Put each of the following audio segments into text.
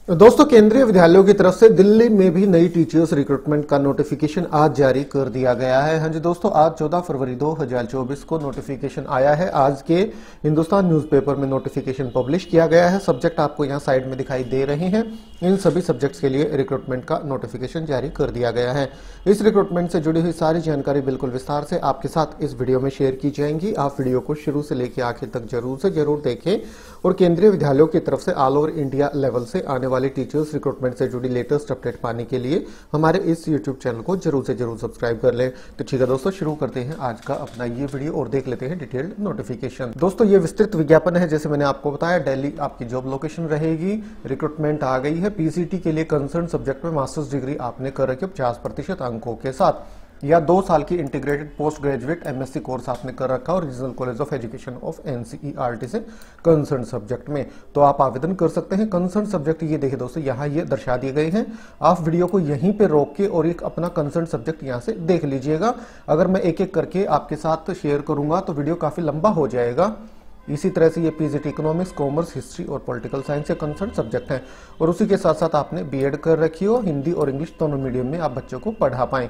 दोस्तों, केंद्रीय विद्यालयों की तरफ से दिल्ली में भी नई टीचर्स रिक्रूटमेंट का नोटिफिकेशन आज जारी कर दिया गया है। हाँ जी दोस्तों, आज 14 फरवरी 2024 को नोटिफिकेशन आया है। आज के हिंदुस्तान न्यूज़पेपर में नोटिफिकेशन पब्लिश किया गया है। सब्जेक्ट आपको यहाँ साइड में दिखाई दे रहे हैं। इन सभी सब्जेक्ट्स के लिए रिक्रूटमेंट का नोटिफिकेशन जारी कर दिया गया है। इस रिक्रूटमेंट से जुड़ी हुई सारी जानकारी बिल्कुल विस्तार से आपके साथ इस वीडियो में शेयर की जाएंगी। आप वीडियो को शुरू से लेकर आखिर तक जरूर से जरूर देखें और केंद्रीय विद्यालयों की तरफ से ऑल ओवर इंडिया लेवल से आने वाले टीचर्स रिक्रूटमेंट से जुड़ी लेटेस्ट अपडेट पाने के लिए हमारे इस यूट्यूब चैनल को जरूर से जरूर सब्सक्राइब कर लें। तो ठीक है दोस्तों, शुरू करते हैं आज का अपना ये वीडियो और देख लेते हैं डिटेल्ड नोटिफिकेशन। दोस्तों, ये विस्तृत विज्ञापन है। जैसे मैंने आपको बताया, दिल्ली आपकी जॉब लोकेशन रहेगी। रिक्रूटमेंट आ गई है। पीसीटी के लिए कंसर्न सब्जेक्ट में मास्टर्स डिग्री आपने कर रखी है 50% अंकों के साथ, या 2 साल की integrated post graduate MSc course आपने कर रखा और regional college of education of NCERT से कंसर्न सब्जेक्ट में, तो आप आवेदन कर सकते हैं। कंसर्न सब्जेक्ट ये देखिए दोस्तों, यहाँ ये दर्शा दिए गए हैं। आप वीडियो को यहीं पे रोक के और एक अपना कंसर्न सब्जेक्ट यहाँ से देख लीजिएगा। अगर मैं एक एक करके आपके साथ शेयर करूंगा तो वीडियो काफी लंबा हो जाएगा। इसी तरह से ये पीजीटी इकोनॉमिक्स, कॉमर्स, हिस्ट्री और पॉलिटिकल साइंस से कंसर्न सब्जेक्ट हैं और उसी के साथ साथ आपने बीएड कर रखी हो। हिंदी और इंग्लिश दोनों मीडियम में आप बच्चों को पढ़ा पाएं।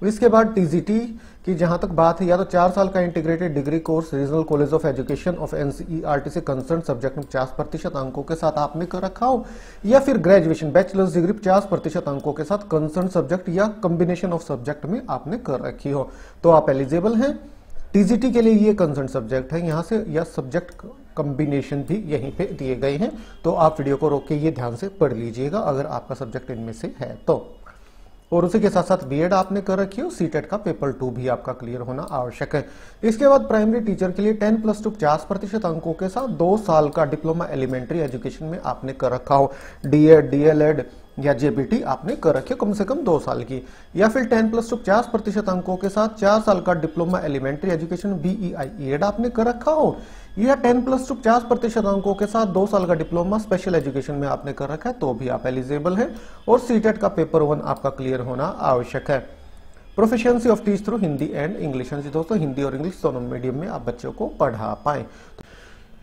इसके बाद टीजीटी की जहां तक बात है, या तो 4 साल का integrated degree course regional college of education of NCERT से कंसर्न सब्जेक्ट में 50% अंकों के साथ आपने कर रखा हो, या फिर ग्रेजुएशन बैचलर्स डिग्री 50% अंकों के साथ कंसर्न सब्जेक्ट या कॉम्बिनेशन ऑफ सब्जेक्ट में आपने कर रखी हो, तो आप एलिजिबल हैं। टीजीटी के लिए ये कंसर्न सब्जेक्ट है यहाँ से, या सब्जेक्ट कॉम्बिनेशन भी यहीं पे दिए गए हैं। तो आप वीडियो को रोक के ये ध्यान से पढ़ लीजिएगा अगर आपका सब्जेक्ट इनमें से है तो। और उसी के साथ साथ बीएड आपने कर रखी हो। सीटेट का पेपर 2 भी आपका क्लियर होना आवश्यक है। इसके बाद प्राइमरी टीचर के लिए 10+2 50% अंकों के साथ 2 साल का डिप्लोमा एलिमेंट्री एजुकेशन में आपने कर रखा हो। डीएड, डीएलएड या जेबीटी आपने कर रखी हो कम से कम 2 साल की, या फिर 10+2 50% अंकों के साथ 4 साल का डिप्लोमा एलिमेंट्री एजुकेशन बीईआईएड आपने कर रखा हो, या 10+2 50% अंकों के साथ 2 साल का डिप्लोमा स्पेशल एजुकेशन में आपने कर रखा है, तो भी आप एलिजिबल हैं। और सीटेट का पेपर 1 आपका क्लियर होना आवश्यक है। Proficiency of teach through Hindi and English. दोस्तों, हिंदी और इंग्लिश दोनों मीडियम में आप बच्चों को पढ़ा पाएं।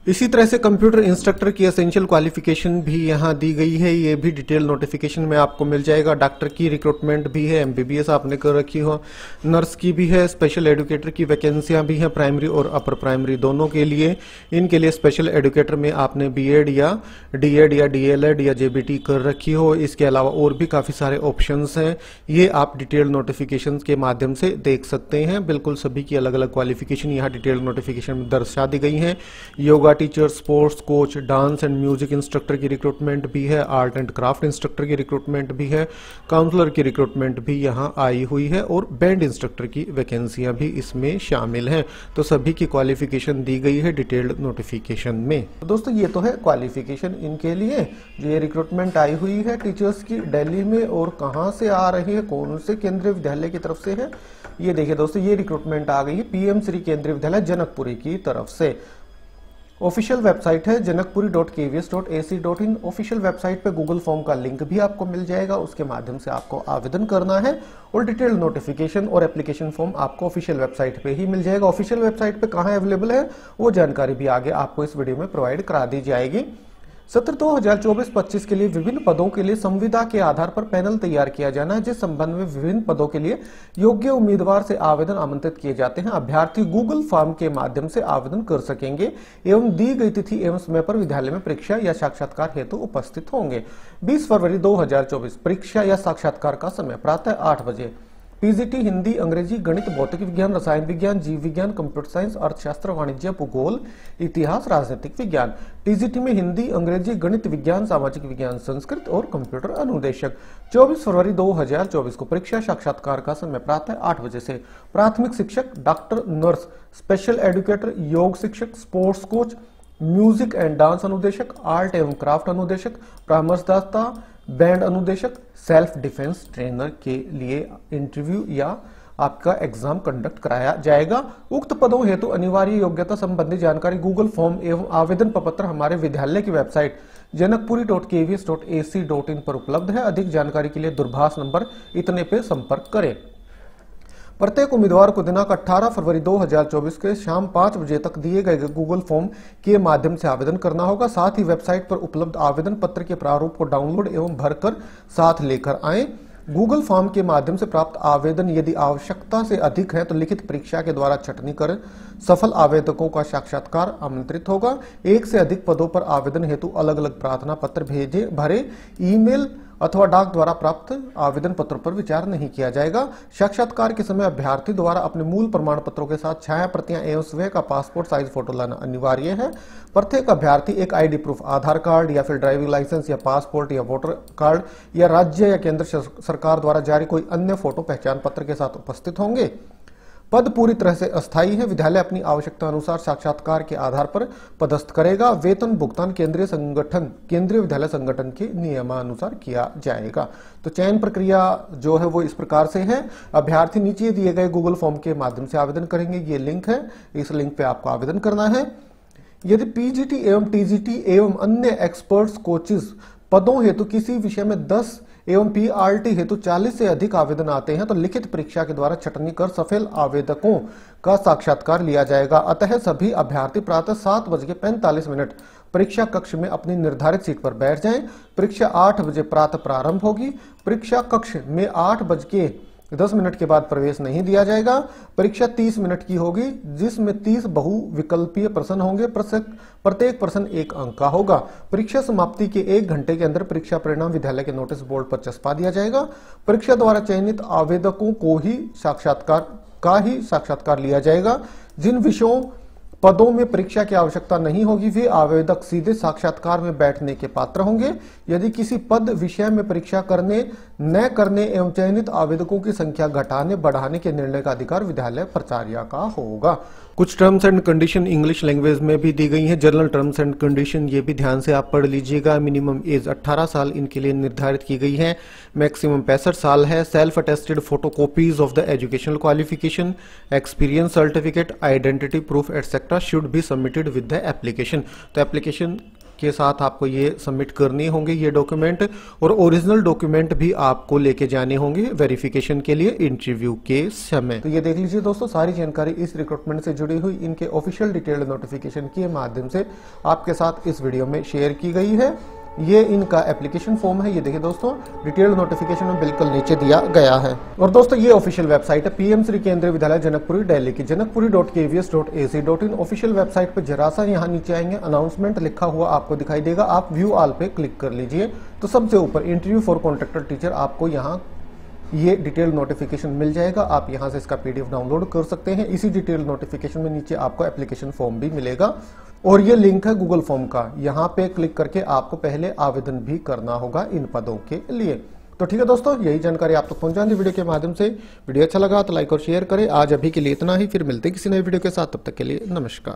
इसी तरह से कंप्यूटर इंस्ट्रक्टर की एसेंशियल क्वालिफिकेशन भी यहाँ दी गई है। ये भी डिटेल नोटिफिकेशन में आपको मिल जाएगा। डॉक्टर की रिक्रूटमेंट भी है, एमबीबीएस आपने कर रखी हो, नर्स की भी है, स्पेशल एडुकेटर की वैकेंसियां भी हैं प्राइमरी और अपर प्राइमरी दोनों के लिए। इनके लिए स्पेशल एडुकेटर में आपने बीएड या डीएड या डीएलएड या जेबीटी कर रखी हो। इसके अलावा और भी काफी सारे ऑप्शंस हैं, ये आप डिटेल नोटिफिकेशन के माध्यम से देख सकते हैं। बिल्कुल सभी की अलग अलग क्वालिफिकेशन यहाँ डिटेल नोटिफिकेशन में दर्शा दी गई है। Yoga teacher, sports coach, dance and music instructor की रिक्रूटमेंट भी है, आर्ट एंड क्राफ्ट इंस्ट्रक्टर की रिक्रूटमेंट भी है, काउंसलर की रिक्रूटमेंट भी यहां आई हुई है और बैंड इंस्ट्रक्टर की वैकेंसियां भी इसमें शामिल हैं। तो सभी की क्वालिफिकेशन दी गई है डिटेल्ड नोटिफिकेशन में। तो दोस्तों, ये तो है क्वालिफिकेशन इनके लिए। ये रिक्रूटमेंट आई हुई है टीचर्स की दिल्ली में, और कहां से आ रही है, कौन से केंद्रीय विद्यालय की तरफ से है, ये देखिए दोस्तों, ये रिक्रूटमेंट आ गई है पीएम श्री केंद्रीय विद्यालय जनकपुरी की तरफ से। ऑफिशियल वेबसाइट है janakpuri.kvs.ac.in। ऑफिशियल वेबसाइट पे गूगल फॉर्म का लिंक भी आपको मिल जाएगा, उसके माध्यम से आपको आवेदन करना है और डिटेल नोटिफिकेशन और एप्लीकेशन फॉर्म आपको ऑफिशियल वेबसाइट पे ही मिल जाएगा। ऑफिशियल वेबसाइट पे कहाँ अवेलेबल है वो जानकारी भी आगे आपको इस वीडियो में प्रोवाइड करा दी जाएगी। सत्र 2024-25 के लिए विभिन्न पदों के लिए संविदा के आधार पर पैनल तैयार किया जाना है, जिस संबंध में विभिन्न पदों के लिए योग्य उम्मीदवार से आवेदन आमंत्रित किए जाते हैं। अभ्यर्थी गूगल फॉर्म के माध्यम से आवेदन कर सकेंगे एवं दी गई तिथि एवं समय पर विद्यालय में परीक्षा या साक्षात्कार हेतु उपस्थित होंगे। 20 फरवरी 2024 परीक्षा या साक्षात्कार का समय प्रातः 8 बजे। पीजीटी हिंदी, अंग्रेजी, गणित, भौतिक विज्ञान, रसायन विज्ञान, जीव विज्ञान, कंप्यूटर साइंस, अर्थशास्त्र, वाणिज्य, भूगोल, इतिहास, राजनीतिक विज्ञान। टीजीटी में हिंदी, अंग्रेजी, गणित, विज्ञान, सामाजिक विज्ञान, संस्कृत और कंप्यूटर अनुदेशक। 24 फरवरी 2024 को परीक्षा साक्षात्कार का समय प्रातः 8 बजे से। प्राथमिक शिक्षक, डॉक्टर, नर्स, स्पेशल एडुकेटर, योग शिक्षक, sports coach, music and dance अनुदेशक, आर्ट एवं क्राफ्ट अनुदेशक, परामर्शदाता, बैंड अनुदेशक, सेल्फ डिफेंस ट्रेनर के लिए इंटरव्यू या आपका एग्जाम कंडक्ट कराया जाएगा। उक्त पदों हेतु अनिवार्य योग्यता संबंधी जानकारी गूगल फॉर्म एवं आवेदन प्रपत्र हमारे विद्यालय की वेबसाइट janakpuri.kvs.ac.in पर उपलब्ध है। अधिक जानकारी के लिए दूरभाष नंबर इतने पे संपर्क करें। प्रत्येक उम्मीदवार को दिनांक 18 फरवरी 2024 के शाम 5 बजे तक दिए गए गूगल फॉर्म के माध्यम से आवेदन करना होगा। साथ ही वेबसाइट पर उपलब्ध आवेदन पत्र के प्रारूप को डाउनलोड एवं भरकर साथ लेकर आएं। गूगल फॉर्म के माध्यम से प्राप्त आवेदन यदि आवश्यकता से अधिक है तो लिखित परीक्षा के द्वारा छंटनी कर सफल आवेदकों का साक्षात्कार आमंत्रित होगा। एक से अधिक पदों पर आवेदन हेतु अलग अलग प्रार्थना पत्र भरे ईमेल अथवा डाक द्वारा प्राप्त आवेदन पत्रों पर विचार नहीं किया जाएगा। साक्षात्कार के समय अभ्यर्थी द्वारा अपने मूल प्रमाण पत्रों के साथ छाया प्रतियां एवं स्वयं का पासपोर्ट साइज फोटो लाना अनिवार्य है। प्रत्येक अभ्यर्थी एक आईडी प्रूफ, आधार कार्ड या फिर ड्राइविंग लाइसेंस या पासपोर्ट या वोटर कार्ड या राज्य या केंद्र सरकार द्वारा जारी कोई अन्य फोटो पहचान पत्र के साथ उपस्थित होंगे। पद पूरी तरह से अस्थायी है। विद्यालय अपनी आवश्यकता अनुसार साक्षात्कार के आधार पर पदस्थ करेगा। वेतन भुगतान केंद्रीय विद्यालय संगठन के नियमानुसार किया जाएगा। तो चयन प्रक्रिया जो है वो इस प्रकार से है। अभ्यर्थी नीचे दिए गए गूगल फॉर्म के माध्यम से आवेदन करेंगे। ये लिंक है, इस लिंक पे आपको आवेदन करना है। यदि पीजीटी एवं टीजीटी एवं अन्य एक्सपर्ट्स कोचिज पदों हेतु किसी विषय में 10 एवं पीआरटी हेतु 40 से अधिक आवेदन आते हैं तो लिखित परीक्षा के द्वारा छंटनी कर सफल आवेदकों का साक्षात्कार लिया जाएगा। अतः सभी अभ्यर्थी प्रातः 7:45 परीक्षा कक्ष में अपनी निर्धारित सीट पर बैठ जाएं। परीक्षा 8 बजे प्रातः प्रारंभ होगी। परीक्षा कक्ष में 8:10 के बाद प्रवेश नहीं दिया जाएगा। परीक्षा 30 मिनट की होगी जिसमें 30 बहुविकल्पीय प्रश्न होंगे। प्रत्येक प्रश्न 1 अंक का होगा। परीक्षा समाप्ति के 1 घंटे के अंदर परीक्षा परिणाम विद्यालय के नोटिस बोर्ड पर चस्पा दिया जाएगा। परीक्षा द्वारा चयनित आवेदकों को ही साक्षात्कार लिया जाएगा। जिन विषयों पदों में परीक्षा की आवश्यकता नहीं होगी वे आवेदक सीधे साक्षात्कार में बैठने के पात्र होंगे। यदि किसी पद विषय में परीक्षा करने न करने एवं चयनित आवेदकों की संख्या घटाने बढ़ाने के निर्णय का अधिकार विद्यालय प्राचार्य का होगा। कुछ terms and condition English language में भी दी गई हैं। जनरल टर्म्स एंड कंडीशन ये भी ध्यान से आप पढ़ लीजिएगा। मिनिमम एज 18 साल इनके लिए निर्धारित की गई है। मैक्सिमम 65 साल है। Self attested photocopies of the educational qualification, experience certificate, identity proof etcetera should be submitted with the application. तो एप्लीकेशन के साथ आपको ये सबमिट करने होंगे ये डॉक्यूमेंट, और ओरिजिनल डॉक्यूमेंट भी आपको लेके जाने होंगे वेरिफिकेशन के लिए इंटरव्यू के समय। तो ये देख लीजिए दोस्तों, सारी जानकारी इस रिक्रूटमेंट से जुड़ी हुई इनके ऑफिशियल डिटेल्ड नोटिफिकेशन के माध्यम से आपके साथ इस वीडियो में शेयर की गई है। ये इनका एप्लीकेशन फॉर्म है। ये देखिए दोस्तों, डिटेल्ड नोटिफिकेशन में बिल्कुल नीचे दिया गया है। और दोस्तों ये ऑफिशियल वेबसाइट है पीएम श्री केंद्रीय विद्यालय जनकपुरी दिल्ली की, जनकपुरी.kvs.ac.in। ऑफिशियल वेबसाइट पर जरा सा यहाँ नीचे आएंगे, अनाउंसमेंट लिखा हुआ आपको दिखाई देगा। आप व्यू ऑल पे क्लिक कर लीजिए तो सबसे ऊपर इंटरव्यू फॉर कॉन्ट्रैक्टर टीचर आपको यहाँ ये डिटेल नोटिफिकेशन मिल जाएगा। आप यहां से इसका पीडीएफ डाउनलोड कर सकते हैं। इसी डिटेल नोटिफिकेशन में नीचे आपको एप्लीकेशन फॉर्म भी मिलेगा और ये लिंक है गूगल फॉर्म का। यहां पे क्लिक करके आपको पहले आवेदन भी करना होगा इन पदों के लिए। तो ठीक है दोस्तों, यही जानकारी आप तक पहुंचा दी वीडियो के माध्यम से। वीडियो अच्छा लगा तो लाइक और शेयर करें। आज अभी के लिए इतना ही, फिर मिलते हैं किसी नए वीडियो के साथ। तब तक के लिए नमस्कार।